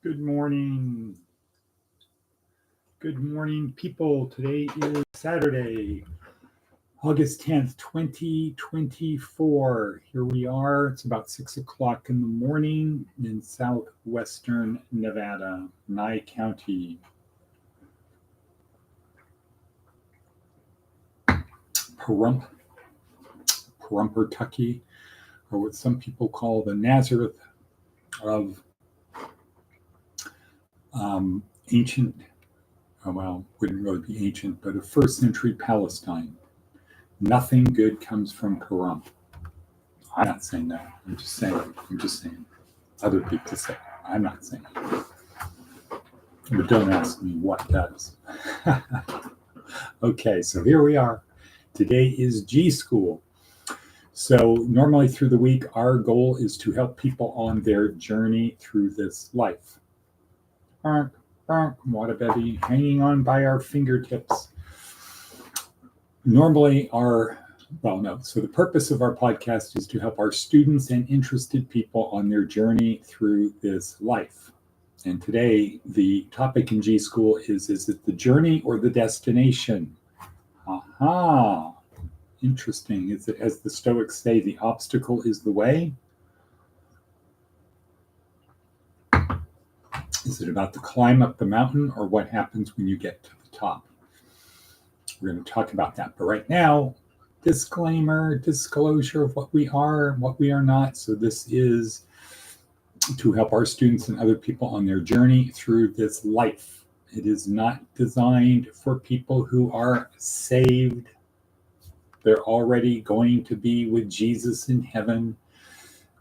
Good morning. Good morning, people. Today is Saturday, August 10th, 2024. Here we are. It's about 6 o'clock in the morning in southwestern Nevada, Nye County. Pahrump, or what some people call the Nazareth of ancient, wouldn't really be ancient, but of first century Palestine. Nothing good comes from Pahrump. I'm not saying that. I'm just saying. Other people say. I'm not saying it. But don't ask me what does. Okay, so here we are. Today is G.school. So normally through the week, our goal is to help people on their journey through this life. Watabebby hanging on by our fingertips. Normally so the purpose of our podcast is to help our students and interested people on their journey through this life. And today, the topic in G.school is it the journey or the destination? Aha, interesting. Is it, as the Stoics say, the obstacle is the way? Is it about the climb up the mountain or what happens when you get to the top? We're going to talk about that. But right now, disclosure of what we are and what we are not. So this is to help our students and other people on their journey through this life. It is not designed for people who are saved. They're already going to be with Jesus in heaven.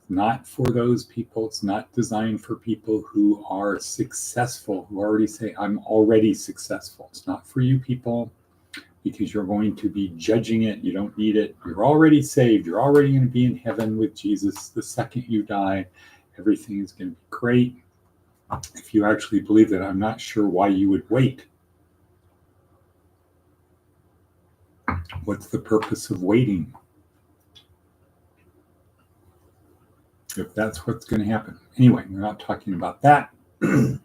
Not for those people. It's not designed for people who are successful, who already say, I'm already successful. It's not for you people, because you're going to be judging it. You don't need it. You're already saved. You're already going to be in heaven with Jesus. The second you die, everything is going to be great. If you actually believe that, I'm not sure why you would wait. What's the purpose of waiting? If that's what's going to happen. Anyway, we're not talking about that. And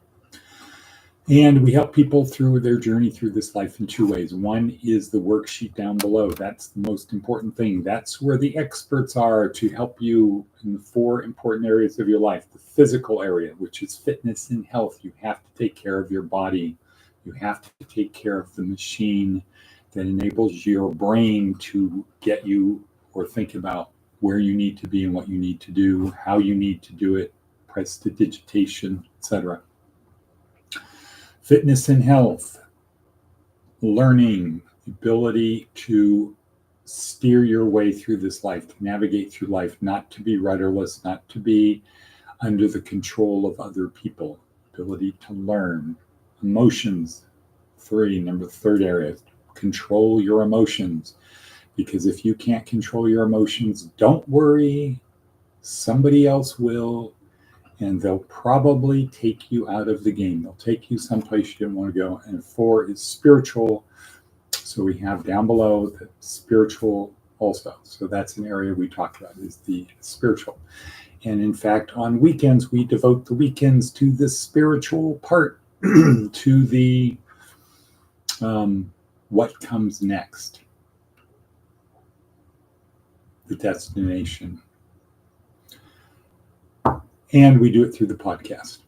we help people through their journey through this life in two ways. One is the worksheet down below. That's the most important thing. That's where the experts are to help you in the four important areas of your life. The physical area, which is fitness and health. You have to take care of your body. You have to take care of the machine that enables your brain to get you or think about where you need to be and what you need to do, how you need to do it, prestidigitation, etc. Fitness and health, learning, the ability to steer your way through this life, to navigate through life, not to be rudderless, not to be under the control of other people, ability to learn. Emotions, third area, control your emotions. Because if you can't control your emotions, don't worry, somebody else will. And they'll probably take you out of the game. They'll take you someplace you didn't want to go. And 4 is spiritual. So we have down below the spiritual also. So that's an area we talked about, is the spiritual. And in fact, on weekends, we devote the weekends to the spiritual part, to the what comes next, the destination. And we do it through the podcast.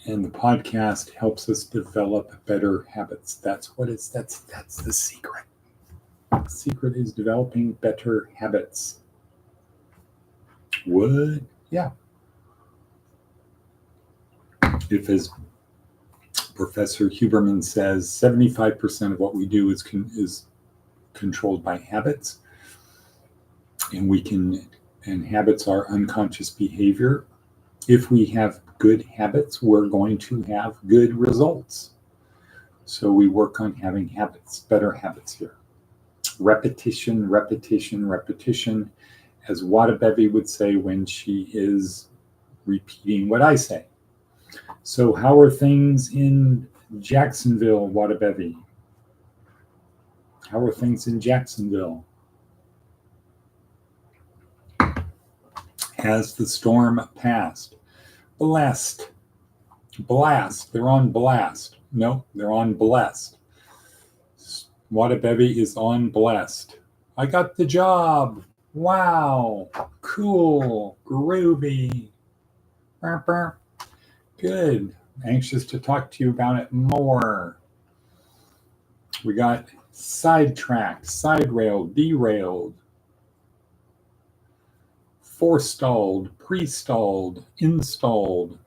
And the podcast helps us develop better habits. That's the secret. The secret is developing better habits. What? Yeah. If, as Professor Huberman says, 75% of what we do is controlled by habits. And habits are unconscious behavior. If we have good habits, we're going to have good results. So we work on having habits, better habits here. Repetition, repetition, repetition, as Watabebby would say when she is repeating what I say. So how are things in Jacksonville, Watabebby? How are things in Jacksonville? Has the storm passed? Blessed. Blast. They're on blast. No, they're on blessed. Wadabebi is on blessed. I got the job. Wow. Cool. Groovy. Burr, burr. Good. Anxious to talk to you about it more. We got sidetracked, side railed, derailed, forestalled, pre-stalled, installed.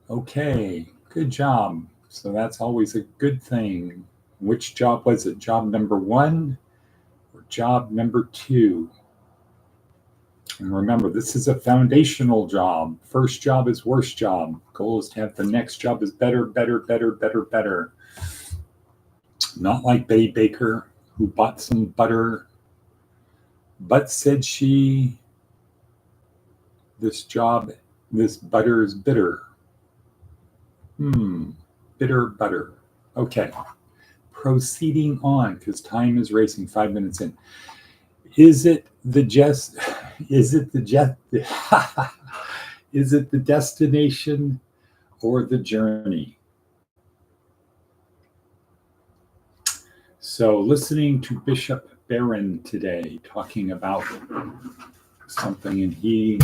Okay, good job. So that's always a good thing. Which job was it? Job number 1 or job number 2? And remember, this is a foundational job. First job is worst job. Goal is to have the next job is better, better, better, better, better. Not like Betty Baker, who bought some butter, but said she, this butter is bitter. Bitter butter. Okay. Proceeding on, because time is racing, 5 minutes in. Is it the destination or the journey? So listening to Bishop Barron today talking about something, and he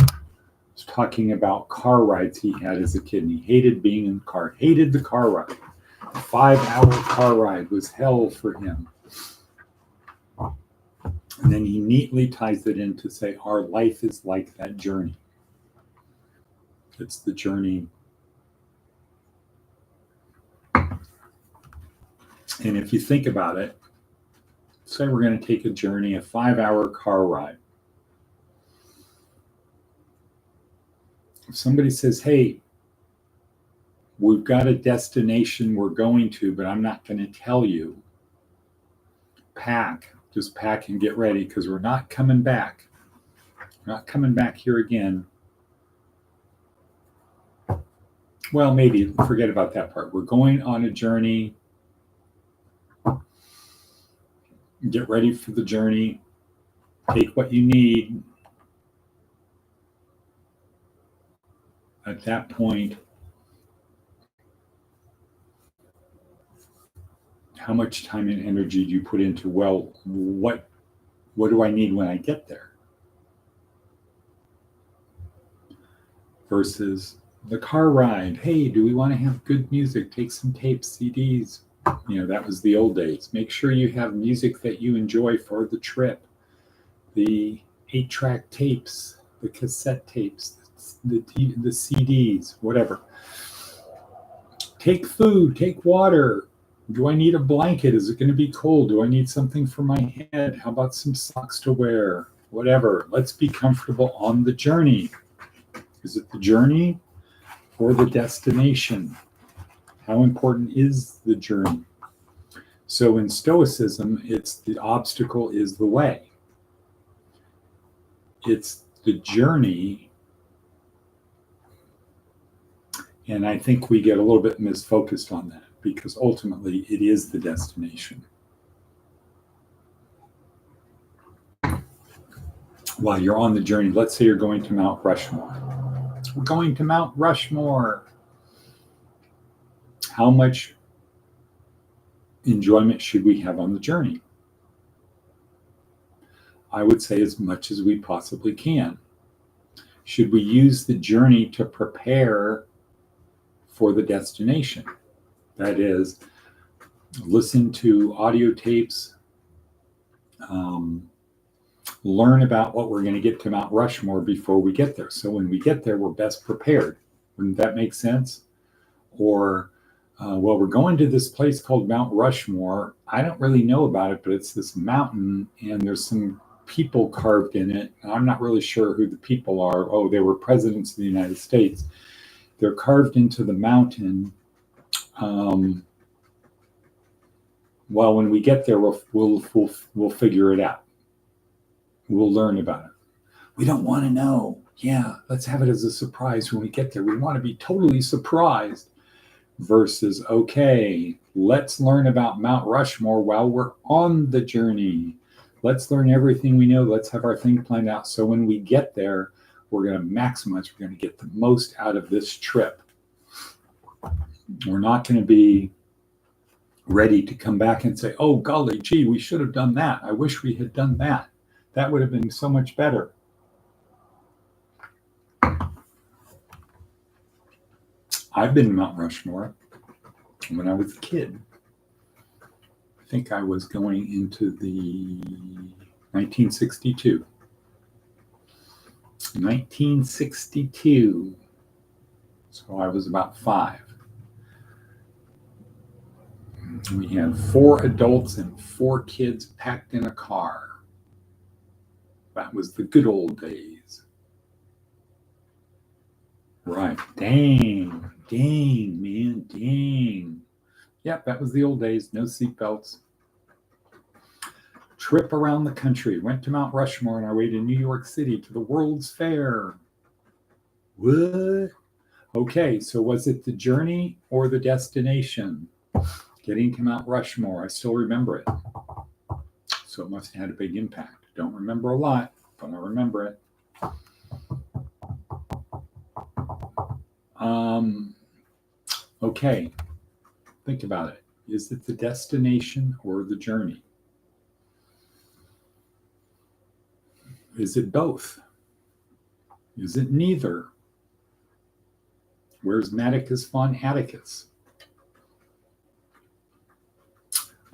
was talking about car rides he had as a kid, and he hated being in the car, hated the car ride. A 5-hour car ride was hell for him. And then he neatly ties it in to say, our life is like that journey. It's the journey. And if you think about it, say we're going to take a journey, a 5-hour car ride. If somebody says, hey, we've got a destination we're going to, but I'm not going to tell you. Just pack and get ready, because we're not coming back. We're not coming back here again. Well, maybe forget about that part. We're going on a journey. Get ready for the journey. Take what you need. At that point, how much time and energy do you put into, well, what do I need when I get there? Versus the car ride. Hey, do we want to have good music? Take some tapes, CDs. That was the old days. Make sure you have music that you enjoy for the trip. The 8-track tapes, the cassette tapes, the CDs, whatever. Take food, take water. Do I need a blanket? Is it going to be cold? Do I need something for my head? How about some socks to wear? Whatever. Let's be comfortable on the journey. Is it the journey or the destination? How important is the journey? So in Stoicism, it's the obstacle is the way. It's the journey. And I think we get a little bit misfocused on that, because ultimately it is the destination. While you're on the journey, let's say you're going to Mount Rushmore. We're going to Mount Rushmore. How much enjoyment should we have on the journey? I would say as much as we possibly can. Should we use the journey to prepare for the destination? That is, listen to audio tapes, learn about what we're going to get to Mount Rushmore before we get there. So when we get there, we're best prepared. Wouldn't that make sense? Or, well, we're going to this place called Mount Rushmore. I don't really know about it, but it's this mountain, and there's some people carved in it. I'm not really sure who the people are. Oh, they were presidents of the United States. They're carved into the mountain. Well, when we get there, we'll figure it out. We'll learn about it. We don't want to know. Yeah, let's have it as a surprise when we get there. We want to be totally surprised. Versus, okay, let's learn about Mount Rushmore while we're on the journey. Let's learn everything we know. Let's have our thing planned out. So when we get there, We're going to maximize. We're going to get the most out of this trip. We're not going to be ready to come back and say, oh, golly, gee, we should have done that. I wish we had done that. That would have been so much better. I've been to Mount Rushmore when I was a kid. I think I was going into the 1962. 1962. So I was about 5. We had 4 adults and 4 kids packed in a car. That was the good old days. Right. Dang, man, dang. Yep, that was the old days. No seatbelts. Trip around the country. Went to Mount Rushmore on our way to New York City to the World's Fair. What? Okay, so was it the journey or the destination? Getting to Mount Rushmore. I still remember it. So it must have had a big impact. Don't remember a lot, but I remember it. Okay, think about it. Is it the destination or the journey? Is it both? Is it neither? Where's Maticus von Atticus?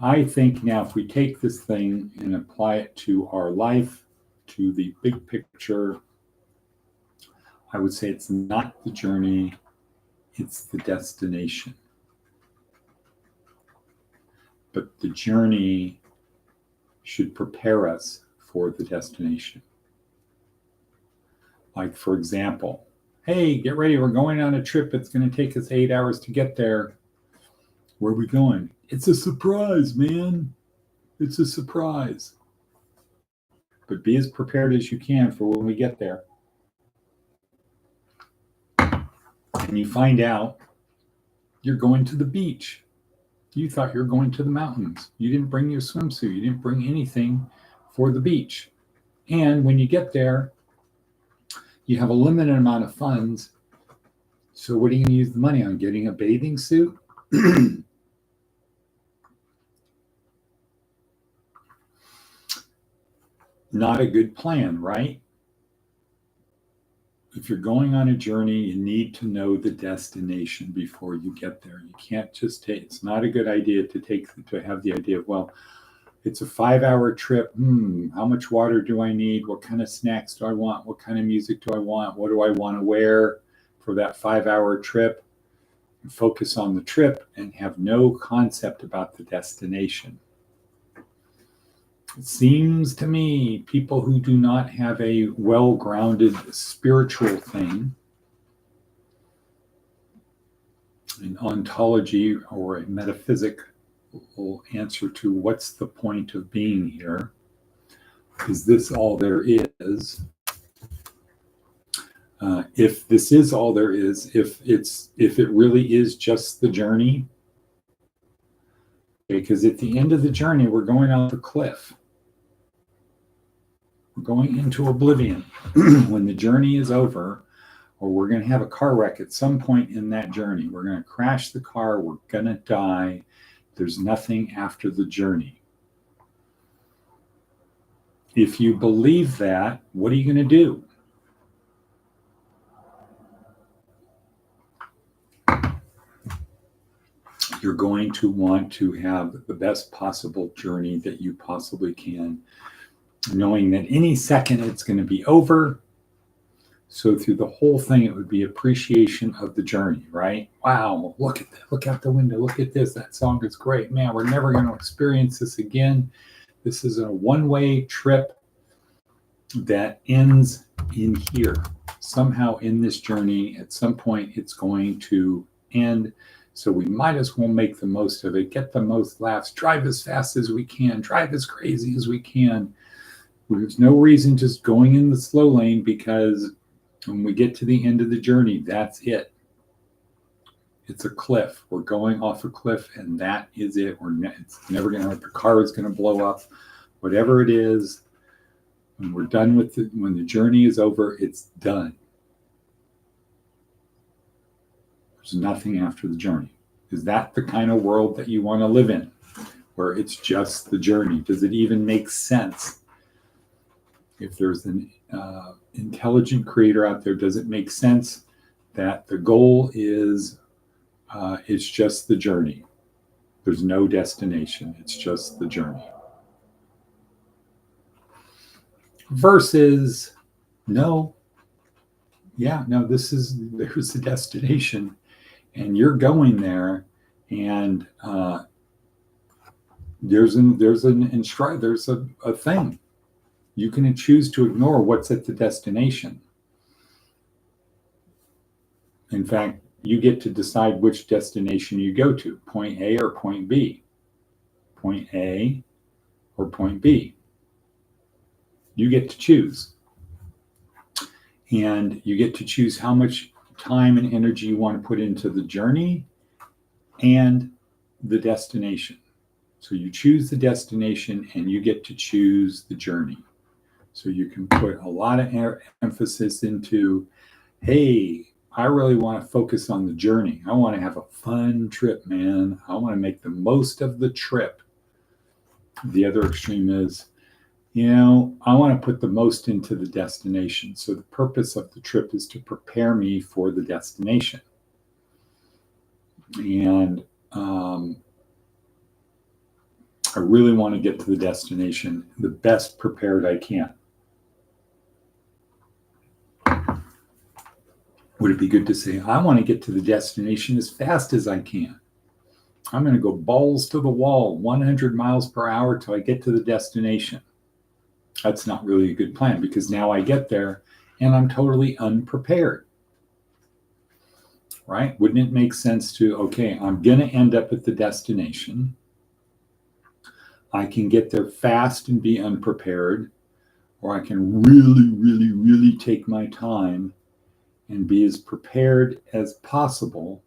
I think now if we take this thing and apply it to our life, to the big picture, I would say it's not the journey, it's the destination. But the journey should prepare us for the destination. Like, for example, hey, get ready, we're going on a trip. It's going to take us 8 hours to get there. Where are we going? It's a surprise, man. It's a surprise. But be as prepared as you can for when we get there. And you find out you're going to the beach. You thought you were going to the mountains. You didn't bring your swimsuit. You didn't bring anything for the beach. And when you get there, you have a limited amount of funds. So what are you going to use the money on? Getting a bathing suit? Not a good plan, right? If you're going on a journey, you need to know the destination before you get there. You can't just take, it's not a good idea to have the idea of, well, it's a 5-hour trip. How much water do I need? What kind of snacks do I want? What kind of music do I want? What do I want to wear for that 5-hour trip? And focus on the trip and have no concept about the destination. It seems to me people who do not have a well-grounded spiritual thing, an ontology or a metaphysical answer to what's the point of being here? Is this all there is? If this is all there is, if it really is just the journey, because at the end of the journey, we're going off a cliff. We're going into oblivion when the journey is over, or we're going to have a car wreck at some point in that journey. We're going to crash the car. We're going to die. There's nothing after the journey. If you believe that, what are you going to do? You're going to want to have the best possible journey that you possibly can, knowing that any second it's going to be over. So through the whole thing, it would be appreciation of the journey, right? Wow, look at that. Look out the window. Look at this. That song is great. Man, we're never going to experience this again. This is a one-way trip that ends in here. Somehow in this journey, at some point, it's going to end. So we might as well make the most of it, get the most laughs, drive as fast as we can, drive as crazy as we can. There's no reason just going in the slow lane, because when we get to the end of the journey, that's it. It's a cliff. We're going off a cliff, and that is it. It's never going to, the car is going to blow up. Whatever it is, When we're done with it, when the journey is over, it's done. There's nothing after the journey. Is that the kind of world that you want to live in, where it's just the journey? Does it even make sense? If there's an intelligent creator out there, does it make sense that the goal is it's just the journey? There's no destination. It's just the journey. Versus, no, there's a destination and you're going there, and there's a thing. You can choose to ignore what's at the destination. In fact, you get to decide which destination you go to, point A or point B. Point A or point B. You get to choose. And you get to choose how much time and energy you want to put into the journey and the destination. So you choose the destination and you get to choose the journey. So you can put a lot of emphasis into, hey, I really want to focus on the journey. I want to have a fun trip, man. I want to make the most of the trip. The other extreme is, I want to put the most into the destination. So the purpose of the trip is to prepare me for the destination. And I really want to get to the destination the best prepared I can. Would it be good to say, I want to get to the destination as fast as I can? I'm going to go balls to the wall, 100 miles per hour till I get to the destination. That's not really a good plan, because now I get there and I'm totally unprepared. Right? Wouldn't it make sense to, okay, I'm going to end up at the destination. I can get there fast and be unprepared, or I can really, really, really take my time and be as prepared as possible.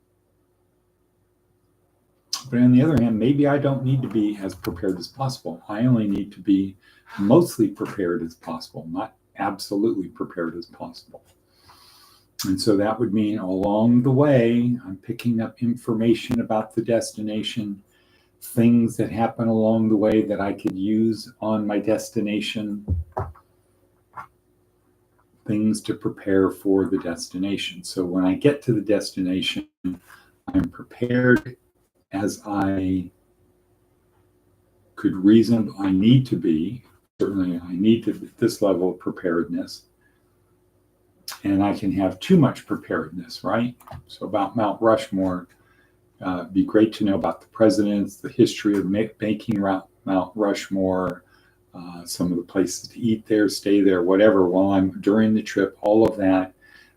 But on the other hand, maybe I don't need to be as prepared as possible. I only need to be mostly prepared as possible, not absolutely prepared as possible. And so that would mean along the way, I'm picking up information about the destination, things that happen along the way that I could use on my destination, things to prepare for the destination. So when I get to the destination, I'm prepared as I could reason I need to be. Certainly I need to be this level of preparedness. And I can have too much preparedness, right? So about Mount Rushmore, it'd be great to know about the presidents, the history of making Mount Rushmore, some of the places to eat there, stay there, whatever, while I'm during the trip, all of that.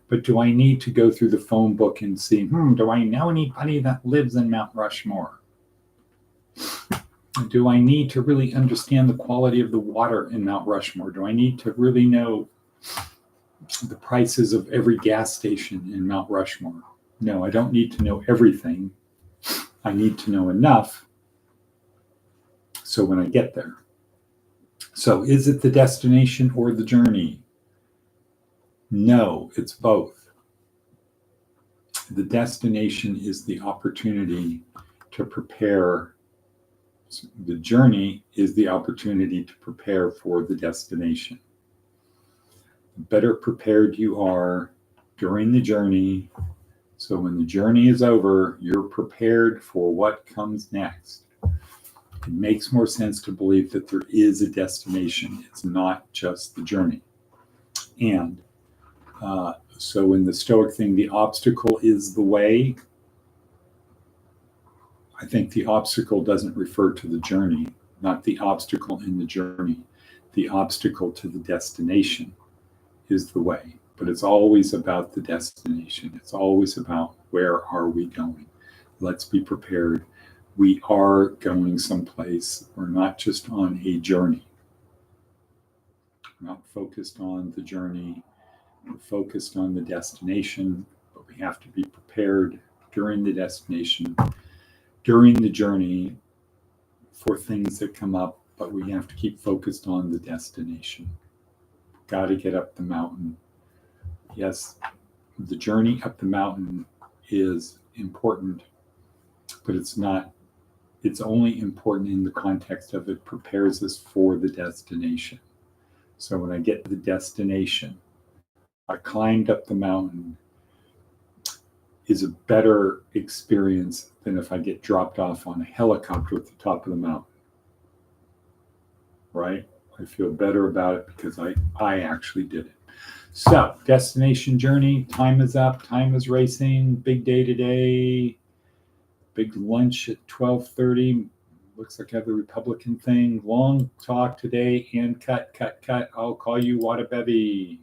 But do I need to go through the phone book and see, do I know anybody that lives in Mount Rushmore? Do I need to really understand the quality of the water in Mount Rushmore? Do I need to really know the prices of every gas station in Mount Rushmore? No, I don't need to know everything. I need to know enough so when I get there. So is it the destination or the journey? No, it's both. The destination is the opportunity to prepare. The journey is the opportunity to prepare for the destination. The better prepared you are during the journey, so when the journey is over, you're prepared for what comes next. It makes more sense to believe that there is a destination. It's not just the journey. And so in the Stoic thing, the obstacle is the way. I think the obstacle doesn't refer to the journey, not the obstacle in the journey. The obstacle to the destination is the way. But it's always about the destination. It's always about where are we going. Let's be prepared. We are going someplace. We're not just on a journey. We're not focused on the journey. We're focused on the destination, but we have to be prepared during the destination, during the journey, for things that come up, but we have to keep focused on the destination. got to get up the mountain. Yes, the journey up the mountain is important, but it's only important in the context of it prepares us for the destination. So when I get to the destination, I climbed up the mountain is a better experience than if I get dropped off on a helicopter at the top of the mountain. Right? I feel better about it because I actually did it. So, destination journey, time is up, time is racing, big day today, big lunch at 12:30. Looks like I have a Republican thing. Long talk today and cut. I'll call you Wadabebi.